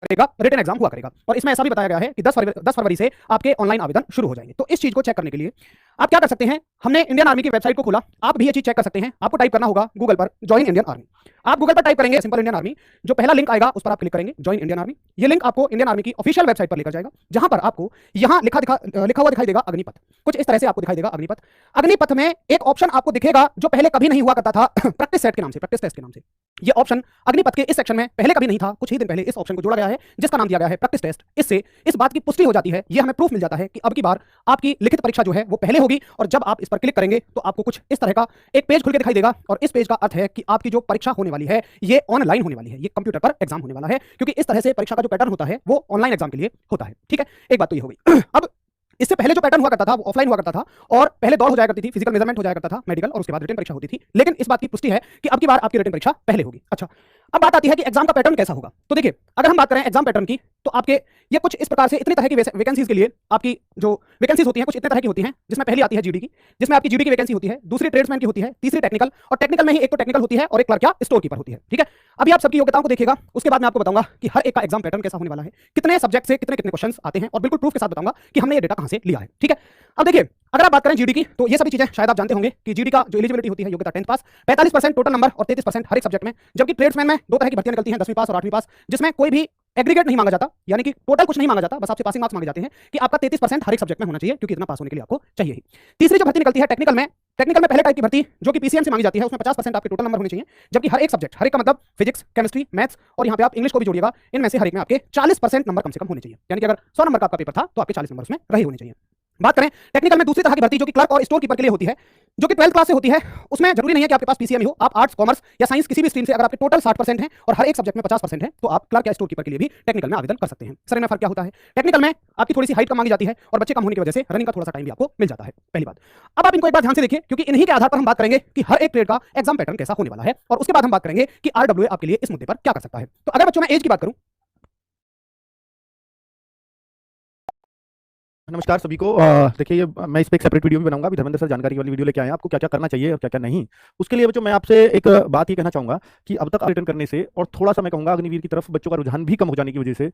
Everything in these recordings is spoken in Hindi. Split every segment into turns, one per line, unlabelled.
करेगा, रिटन एग्जाम हुआ करेगा। और इसमें ऐसा भी बताया गया है कि 10 फरवरी से आपके ऑनलाइन आवेदन शुरू हो जाएंगे। तो इस चीज को चेक करने के लिए आप क्या कर सकते हैं, हमने इंडियन आर्मी की वेबसाइट को खोला, आप भी ये चीज चेक कर सकते हैं। आपको टाइप करना होगा गूगल पर ज्वाइन इंडियन आर्मी। आप गूगल पर टाइप करेंगे सिंपल इंडियन आर्मी, जो पहला लिंक आएगा उस पर आप क्लिक करेंगे ज्वाइन इंडियन आर्मी। ये लिंक आपको इंडियन आर्मी की ऑफिशियल वेबसाइट पर लेकर जाएगा, जहां पर आपको यहां लिखा हुआ दिखाई देगा अग्निपथ। कुछ इस तरह से आपको दिखाई देगा अग्निपथ। अग्निपथ में एक ऑप्शन आपको दिखेगा जो पहले कभी नहीं हुआ करता था, प्रैक्टिस सेट के नाम से, प्रैक्टिस टेस्ट के नाम से। ये ऑप्शन अग्निपथ के इस सेक्शन में पहले कभी नहीं था, कुछ ही दिन पहले इस ऑप्शन को जोड़ा गया है, जिसका नाम दिया गया है प्रैक्टिस टेस्ट। इससे इस बात की पुष्टि हो जाती है, ये हमें प्रूफ मिल जाता है कि अब की बार आपकी लिखित परीक्षा जो है वो पहले होगी। और जब आप इस पर क्लिक करेंगे तो आपको कुछ इस तरह का एक पेज खुल के दिखाई देगा। और इस पेज का अर्थ है कि आपकी जो परीक्षा होने वाली है ये ऑनलाइन होने वाली है, ये कंप्यूटर पर एग्जाम होने वाला है, क्योंकि इस तरह से परीक्षा का जो पैटर्न होता है वो ऑनलाइन एग्जाम के लिए होता है। ठीक है, एक बात तो ये हो गई। अब इससे पहले जो पैटर्न हुआ करता था वो ऑफलाइन हुआ करता था, और पहले दौड़ हो जाया करती थी, फिजिकल मेजरमेंट हो जाया करता था, मेडिकल, और उसके बाद रिटन परीक्षा होती थी। लेकिन इस बात की पुष्टि है कि अब की बार आपकी रिटन परीक्षा पहले होगी। अच्छा, अब बात आती है कि एग्जाम का पैटर्न कैसा होगा। तो देखिए, अगर हम बात करें एग्जाम पैटर्न की, तो आपके ये कुछ इस प्रकार से इतनी तरह की वैकेंसीज के लिए आपकी जो वैकेंसीज होती हैं कुछ इतने तरह की होती हैं, जिसमें पहली आती है जीडी की, जिसमें आपकी जीडी की वैकेंसी होती है, दूसरी ट्रेड्समैन की होती है, तीसरी टेक्निकल, और टेक्निकल में ही एक तो टेक्निकल होती है और एक क्लर्क या स्टोर कीपर होती है। ठीक है, अभी आप सबकी योग्यताओं को देखिएगा, उसके बाद मैं आपको बताऊंगा कि हर एक का एग्जाम पैटर्न कैसा होने वाला है, कितने सब्जेक्ट से कितने कितने क्वेश्चन आते हैं, और बिल्कुल प्रूफ के साथ बताऊंगा कि हमने ये डेटा कहां से लिया है। ठीक है, अब देखिए, अगर आप बात करें जीडी की, तो ये सभी चीजें शायद आप जानते होंगे कि जीडी का जो एलिजिबिलिटी होती है, योग्यता 10th पास, 45% टोटल नंबर और 33% हर एक सब्जेक्ट में। जबकि ट्रेड्समैन में दो तरह की भर्तियां निकलती हैं, 10वीं पास और 8वीं पास, जिसमें कोई भी एग्रीगेट नहीं मांगा जाता, यानी कि टोटल कुछ नहीं मांगा जाता, बस आपसे पासिंग मार्क्स मांगे जाते हैं कि आपका 33% हर एक सब्जेक्ट में होना चाहिए, क्योंकि इतना पास होने के लिए आपको चाहिए ही। तीसरी जो भर्ती निकलती है टेक्निकल में, पहले टाइप की भर्ती जो कि पीसीएम से मांगी जाती है, उसमें 50% आपके टोटल नंबर होने चाहिए। जबकि हर एक सब्जेक्ट, हर एक का मतलब फिजिक्स, केमिस्ट्री, मैथ्स, और यहाँ पे आप इंग्लिश को भी जोड़िएगा, इनमें से हर एक में आपके 40% नंबर कम से कम होने चाहिए। यानी कि अगर 100 नंबर का आपका पेपर था तो आपके 40 नंबर उसमें रहे होने चाहिए। बात करें टेक्निकल में दूसरी तरह की भर्ती जो कि क्लर्क और स्टोर कीपर के लिए होती है, जो कि 12th क्लास से होती है, उसमें जरूरी नहीं है कि आपके पास पीसीएम ही हो, आप आर्ट्स, कॉमर्स या साइंस किसी भी स्ट्रीम से, अगर आपके टोटल 60% है और हर एक सब्जेक्ट में 50% है, तो आप क्लर्क या स्टोर कीपर के लिए भी टेक्निकल में आवेदन कर सकते हैं। सर इनमें फर्क क्या होता है? टेक्निकल में आपकी थोड़ी सी हाइट कम मांगी जाती है, और बच्चे कम होने की वजह से रनिंग का थोड़ा सा टाइम भी आपको मिल जाता है, पहली बात। अब आप इनको एक बार ध्यान से देखिए, क्योंकि इन्हीं के आधार पर हम बात करेंगे कि हर एक ट्रेड का एग्जाम पैटर्न कैसा होने वाला है, और उसके बाद हम बात करेंगे कि आरडब्ल्यूए आपके लिए इस मुद्दे पर क्या कर सकता है। तो अगर बच्चों में एज की बात करूं,
नमस्कार सभी को। देखिए, ये मैं इस पे एक सेपरेट वीडियो भी बनाऊंगा। अभी धर्मेंद्र सर जानकारी वाली वीडियो लेके आए हैं, आपको क्या क्या करना चाहिए और क्या क्या नहीं। उसके लिए बच्चों मैं आपसे एक बात ये कहना चाहूंगा कि अब तक रिटर्न करने से, और थोड़ा सा मैं कहूंगा अग्निवीर की तरफ बच्चों का रुझान भी कम हो जाने की वजह से,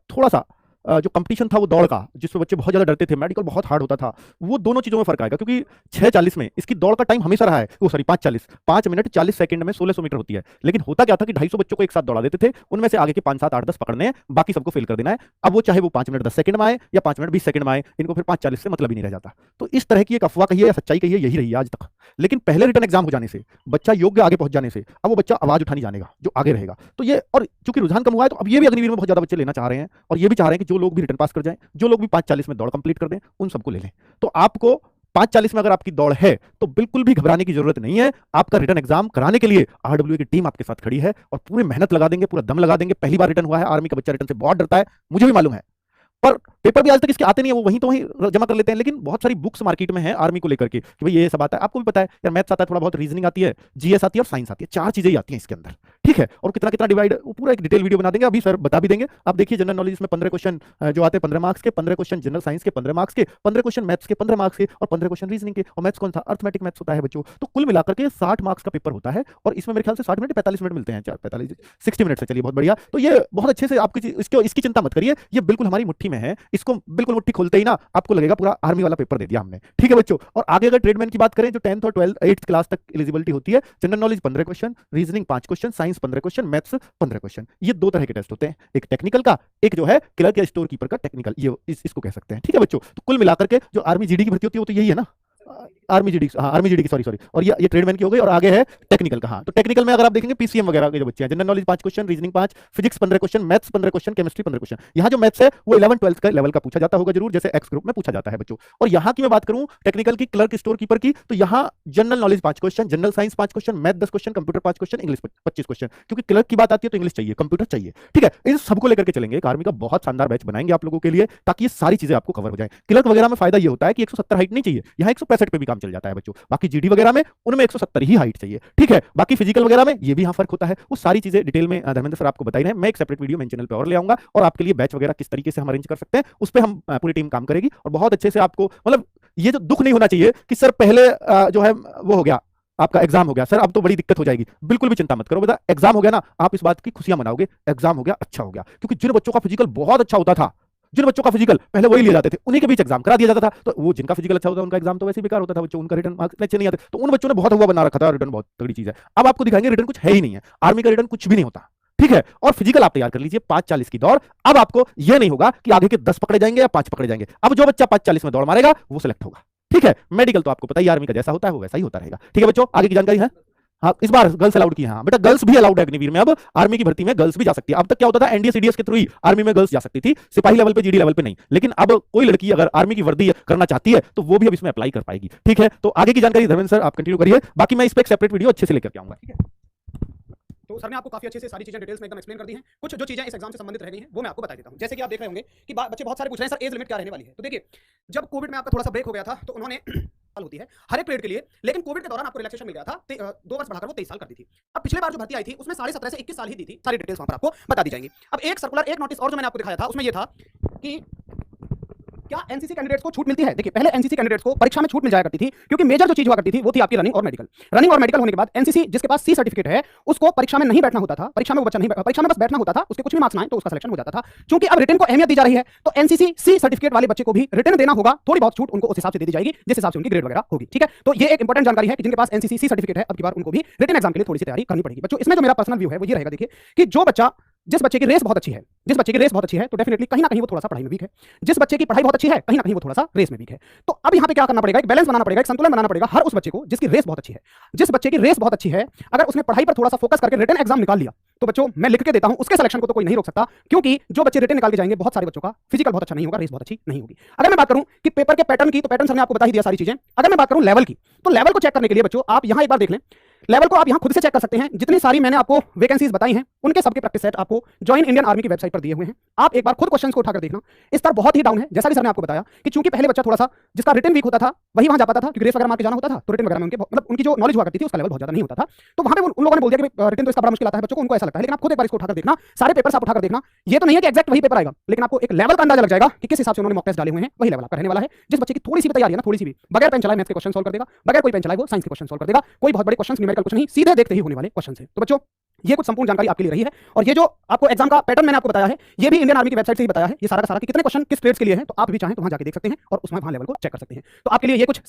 थोड़ा सा जो कंपटीशन था वो दौड़ का, जिसमें बच्चे बहुत ज्यादा डरते थे, मेडिकल बहुत हार्ड होता था, वो दोनों चीजों में फर्क आएगा। क्योंकि 6:40 में इसकी दौड़ का टाइम हमेशा रहा है, वो सॉरी 5:40, 5 मिनट 40 सेकंड में 1600 मीटर होती है। लेकिन होता क्या था कि 250 बच्चों को एक साथ दौड़ा देते थे, उनमें से आगे के 5, 7, 8, 10 पकड़ने हैं, बाकी सबको फेल कर देना है। अब वो चाहे वो 5 मिनट 10 सेकंड में आए या 5 मिनट 20 सेकंड में आए, इनको फिर 5:40 से मतलब ही नहीं रह जाता। तो इस तरह की एक अफवाह कहिए या सच्चाई कहिए, यही रही है आज तक। लेकिन पहले रिटर्न एग्जाम हो जाने से, बच्चा योग्य आगे पहुंच जाने से, अब वो बच्चा आवाज उठाने जानेगा जो आगे रहेगा। तो ये, और चूंकि रुझान कम हुआ है, तो अब ये भी अग्निवीर में बहुत ज्यादा बच्चे लेना चाह रहे हैं, और ये भी चाह रहे हैं कि जो लोग भी रिटर्न पास कर जाएं, जो लोग भी 5:40 में दौड़ कंप्लीट कर दें, उन सबको ले लें। तो आपको 5:40 में अगर आपकी दौड़ है तो बिल्कुल भी घबराने की जरूरत नहीं है। आपका रिटर्न एग्जाम कराने के लिए आरडब्ल्यू की टीम आपके साथ खड़ी है, और पूरी मेहनत लगा देंगे, पूरा दम लगा देंगे। पहली बार रिटर्न हुआ है, आर्मी का बच्चा रिटर्न से बहुत डरता है, मुझे भी मालूम है, पर पेपर भी आज तक इसके आते नहीं है, वो वहीं तो वहीं जमा कर लेते हैं। लेकिन बहुत सारी बुक्स मार्केट में है आर्मी को लेकर के कि भाई ये सब आता है, आपको भी पता है यार, मैथ्स आता है, थोड़ा बहुत रीजनिंग आती है, जीएस आती है और साइंस आती है, 4 चीजें ही आती हैं इसके अंदर। ठीक है, और कितना कितना डिवाइड, वो पूरा एक डिटेल वीडियो बना देंगे, अभी सर बता भी देंगे। आप देखिए, जनरल नॉलेज में 15 क्वेश्चन जो आते हैं 15 मार्क्स के, 15 क्वेश्चन जनरल साइंस के 15 मार्क्स के, 15 क्वेश्चन मैथ्स के 15 मार्क्स के, और 15 क्वेश्चन रीजनिंग के। और मैथ्स कौन सा? अर्थमेटिक मैथ्स होता है बच्चों। तो कुल मिलाकर के 60 मार्क्स का पेपर होता है, और इसमें मेरे ख्याल से 60 मिनट 45 मिनट मिलते हैं, 45 60 मिनट से। चलिए, बहुत बढ़िया। तो ये बहुत अच्छे से आपकी इसकी चिंता मत करिए, ये बिल्कुल हमारी मुट्ठी में है। इसको बिल्कुल मुट्ठी खोलते ही ना आपको लगेगा पूरा आर्मी वाला पेपर दे दिया हमने। ठीक है बच्चों, और आगे अगर ट्रेडमैन की बात करें, जो 10th और 12th 8th क्लास तक एलिजिबिलिटी होती है, general knowledge 15 question, reasoning 5 question, science 15 question, maths 15 question. ये 2 तरह के टेस्ट होते हैं, एक टेक्निकल का, एक जो है क्लर्क या स्टोर कीपर का टेक्निकल, ये इसको कह सकते हैं। ठीक है बच्चों, तो कुल मिलाकर के जो आर्मी जीडी की भर्ती होती है वो तो यही है ना, आर्मी जीडी, हाँ आर्मी जीडी की, सॉरी। और ये ट्रेडमैन की हो गई, और आगे है टेक्निकल का। हाँ, तो टेक्निकल में अगर आप देखेंगे पीसीएम वगैरह के जो बच्चे हैं, general knowledge 5 question, reasoning 5, physics 15 question, maths 15 question, chemistry 15 question. यहाँ जो मैथ्स है वो 11 12 का लेवल का पूछा जाता होगा जरूर, जैसे एक्स ग्रुप में पूछा जाता है बच्चों। और यहाँ की मैं बात करूँ टेक्निकल की, क्लर्क स्टोर कीपर की, तो यहाँ general knowledge 5 question, general science 5 question, math 10 question, computer 5 question, English 25 question. क्योंकि क्लर्क की बात आती है तो इंग्लिश चाहिए, कंप्यूटर चाहिए। ठीक है, इन सबको लेकर के चलेंगे। एक आर्मी का बहुत शानदार बैच बनाएंगे आप लोगों के लिए, ताकि ये सारी चीजें आपको कवर हो जाए। क्लर्क वगैरह में फायदा ये होता है कि 170 हाइट नहीं चाहिए, यहाँ 165 पे भी काम चल जाता है बच्चों। बाकी जीडी वगैरह में उनमें 170 ही हाइट चाहिए। ठीक है, बाकी फिजिकल वगैरह में ये भी यहाँ फर्क होता है। वो सारी चीजें डिटेल में धर्मेंद्र सर आपको बताई रहे हैं। मैं एक सेपरेट वीडियो मेरे चैनल पे और ले आऊंगा, और आपके लिए बैच वगैरह किस तरीके से हम अरेंज कर सकते हैं उस पर हम पूरी टीम काम करेगी, और बहुत अच्छे से आपको, मतलब ये जो दुख नहीं होना चाहिए कि सर पहले जो है वो हो गया, आपका एग्जाम हो गया सर, अब तो बड़ी दिक्कत हो जाएगी। बिल्कुल भी चिंता मत करो बेटा, एग्जाम हो गया ना, आप इस बात की खुशियां मनाओगे, एग्जाम हो गया, अच्छा हो गया। क्योंकि जिन बच्चों का फिजिकल बहुत अच्छा होता था, जिन बच्चों का फिजिकल पहले वही लिए जाते थे, उन्हीं के बीच एग्जाम करा दिया जाता था। तो वो जिनका फिजिकल अच्छा होता था उनका एग्जाम तो वैसे ही बेकार होता था बच्चों, उनका रिटर्न मार्क्स अच्छे नहीं आते। तो उन बच्चों ने बहुत हुआ बना रखा था, रिटर्न बहुत तगड़ी चीज है। अब आपको दिखाएंगे रिटर्न कुछ है ही नहीं है, आर्मी का रिटर्न कुछ भी नहीं होता, ठीक है। और फिजिकल आप तैयार कर लीजिए 5:40 की दौड़। अब आपको यह नहीं होगा कि आगे के 10 पकड़े जाएंगे या 5 पकड़े जाएंगे। अब जो बच्चा 5:40 में दौड़ मारेगा वो सिलेक्ट होगा, ठीक है। मेडिकल तो आपको पता ही आर्मी का जैसा होता है वो वैसा ही होता रहेगा, ठीक है बच्चों। आगे की जानकारी है, हाँ इस बार गर्ल्स अलाउड की है, हाँ बेटा गर्ल्स भी अलाउड है अग्निवीर में। अब आर्मी की भर्ती में गर्ल्स भी जा सकती है। अब तक क्या होता था, एनडीए सीडीएस के थ्रू ही आर्मी में गर्ल्स जा सकती थी, सिपाही लेवल पे, जीडी लेवल पे नहीं। लेकिन अब कोई लड़की अगर आर्मी की वर्दी करना चाहती है तो वो भी अब इसमें अप्लाई कर पाएगी, ठीक है। तो आगे की जानकारी धर्मेंद्र सर आप कंटिन्यू करिए, बाकी मैं इस पर एक सेपरेट वीडियो अच्छे से लेकर के आऊंगा, ठीक है।
तो सर ने आपको काफी अच्छे से सारी चीजें डिटेल्स में एकदम एक्सप्लेन कर दी हैं। कुछ जो चीजें इस एग्जाम से संबंधित रह गई हैं वो मैं आपको बता देता हूं। जैसे कि आप देख रहे होंगे कि बच्चे बहुत सारे पूछ रहे हैं सर एज लिमिट क्या रहने वाली है। तो देखिए, जब कोविड में आपका थोड़ा सा ब्रेक हो गया था तो उन्होंने साल होती है हर एक ट्रेड के लिए, लेकिन कोविड के दौरान आपको रिलैक्सेशन मिल गया था, 2 वर्ष बढ़ाकर वो 23 साल कर दी थी। अब पिछले बार जो भर्ती आई थी उसमें 17.5 से 21 साल ही दी थी। सारी डिटेल्स वहां पर आपको बता दी जाएंगी। अब एक सर्कुलर, एक नोटिस और जो मैंने आपको दिखाया था उसमें यह था कि क्या एनसीसी कैंडिडेट्स को छूट मिलती है। देखिए, पहले एनसीसी कैंडिडेट्स को परीक्षा में छूट मिल जाया करती थी, क्योंकि मेजर जो चीज हुआ करती थी वो थी आपकी रनिंग और मेडिकल। रनिंग और मेडिकल होने के बाद एनसीसी जिसके पास सी सर्टिफिकेट है उसको परीक्षा में नहीं बैठना होता था। परीक्षा में वो बच्चा नहीं, परीक्षा में बस बैठना होता था, उसके कुछ भी मार्क्स ना आए तो उसका सिलेक्शन हो जाता था। क्योंकि अब रिटन को अहमियत दी जा रही है तो एनसीसी सी सर्टिफिकेट वाले बच्चे को भी रिटन देना होगा। थोड़ी बहुत छूट उनको उस हिसाब से दे दी जाएगी जिस हिसाब से उनकी ग्रेड वगैरह होगी, ठीक है। तो ये एक इंपॉर्टेंट जानकारी है कि जिनके पास एनसीसी सी सर्टिफिकेट है अब की बार उनको भी रिटन एग्जाम के लिए थोड़ी सी तैयारी करनी पड़ेगी। बच्चों, इसमें जो मेरा पर्सनल व्यू है वो ये रहेगा, देखिए कि जिस बच्चे की रेस बहुत अच्छी है, जिस बच्चे की रेस बहुत अच्छी है तो डेफिनेटली कहीं ना कहीं वो थोड़ा सा पढ़ाई में वीक है। जिस बच्चे की पढ़ाई बहुत अच्छी है कहीं ना कहीं वो थोड़ा सा रेस में वीक है। तो अब यहाँ पे क्या करना पड़ेगा, एक बैलेंस बनाना पड़ेगा, एक संतुलन बनाना पड़ेगा हर उस बच्चे को जिसकी रेस बहुत अच्छी है। जिस बच्चे की रेस बहुत अच्छी है अगर उसने पढ़ाई पर थोड़ा सा फोकस करके रिटन एग्जाम निकाल लिया तो बच्चों मैं लिख के देता हूं उसके सिलेक्शन को तो कोई नहीं रोक सकता, क्योंकि जो बच्चे रिटन निकाल के जाएंगे बहुत सारे बच्चों का फिजिकल बहुत अच्छा नहीं होगा, रेस बहुत अच्छी नहीं होगी। अगर मैं बात करूं कि पेपर के पैटर्न की, तो पैटर्न सर ने आपको बता ही दिया सारी चीजें। अगर मैं बात करूं लेवल की, तो लेवल को चेक करने के लिए बच्चों आप यहां एक बार देख लें, लेवल को आप यहां खुद से चेक कर सकते हैं। जितनी सारी मैंने आपको वैकेंसीज बताई हैं उनके सबके प्रैक्टिस सेट आपको जॉइन इंडियन आर्मी की वेबसाइट पर दिए हुए हैं। आप एक बार खुद क्वेश्चंस को उठाकर देखना। स्तर बहुत ही डाउन है, जैसा कि सर ने आपको बताया कि चूंकि पहले बच्चा थोड़ा सा जिसका रिटन वीक होता था वही वहां जा पाता था, क्योंकि रेस वगैरह मार के जाना होता था तो रिटन वगैरह में उनके मतलब उनकी जो नॉलेज हुआ करती थी उसका लेवल बहुत ज्यादा नहीं होता था। तो वहां पे उन लोगों ने बोल दिया कि रिटन तो इसका बड़ा मुश्किल आता है बच्चों को, उनको ऐसा लगता है। लेकिन आप खुद एक बार इसको उठाकर देखना, सारे पेपर्स आप उठाकर देखना। ये तो नहीं है कि एग्जैक्ट वही पेपर आएगा, लेकिन आपको एक लेवल का अंदाजा लग जाएगा कि किस हिसाब से उन्होंने मॉक टेस्ट डाले हुए हैं, वही लेवल आपका रहने वाला है। जिस बच्चे की थोड़ी सी भी तैयारी है ना, थोड़ी सी भी, बगैर पेन चलाए मैथ्स के क्वेश्चन सॉल्व कर देगा, बगैर कोई पेन चलाए वो साइंस के क्वेश्चन सॉल्व कर देगा। कोई बहुत बड़े क्वेश्चन न्यूमेरिकल कुछ नहीं, सीधे देखते ही होने वाले क्वेश्चन है। तो बच्चों ये कुछ संपूर्ण जानकारी आपके लिए रही है, और ये जो आपको एग्जाम का पैटर्न मैंने आपको बताया है ये भी इंडियन आर्मी की वेबसाइट से ही बताया है। ये सारा का सारा कि कितने क्वेश्चन किस ट्रेड्स के लिए हैं, तो आप भी चाहें तो वहां जाके देख सकते हैं और उसमें वहां लेवल को चेक कर सकते हैं। तो आपके लिए ये कुछ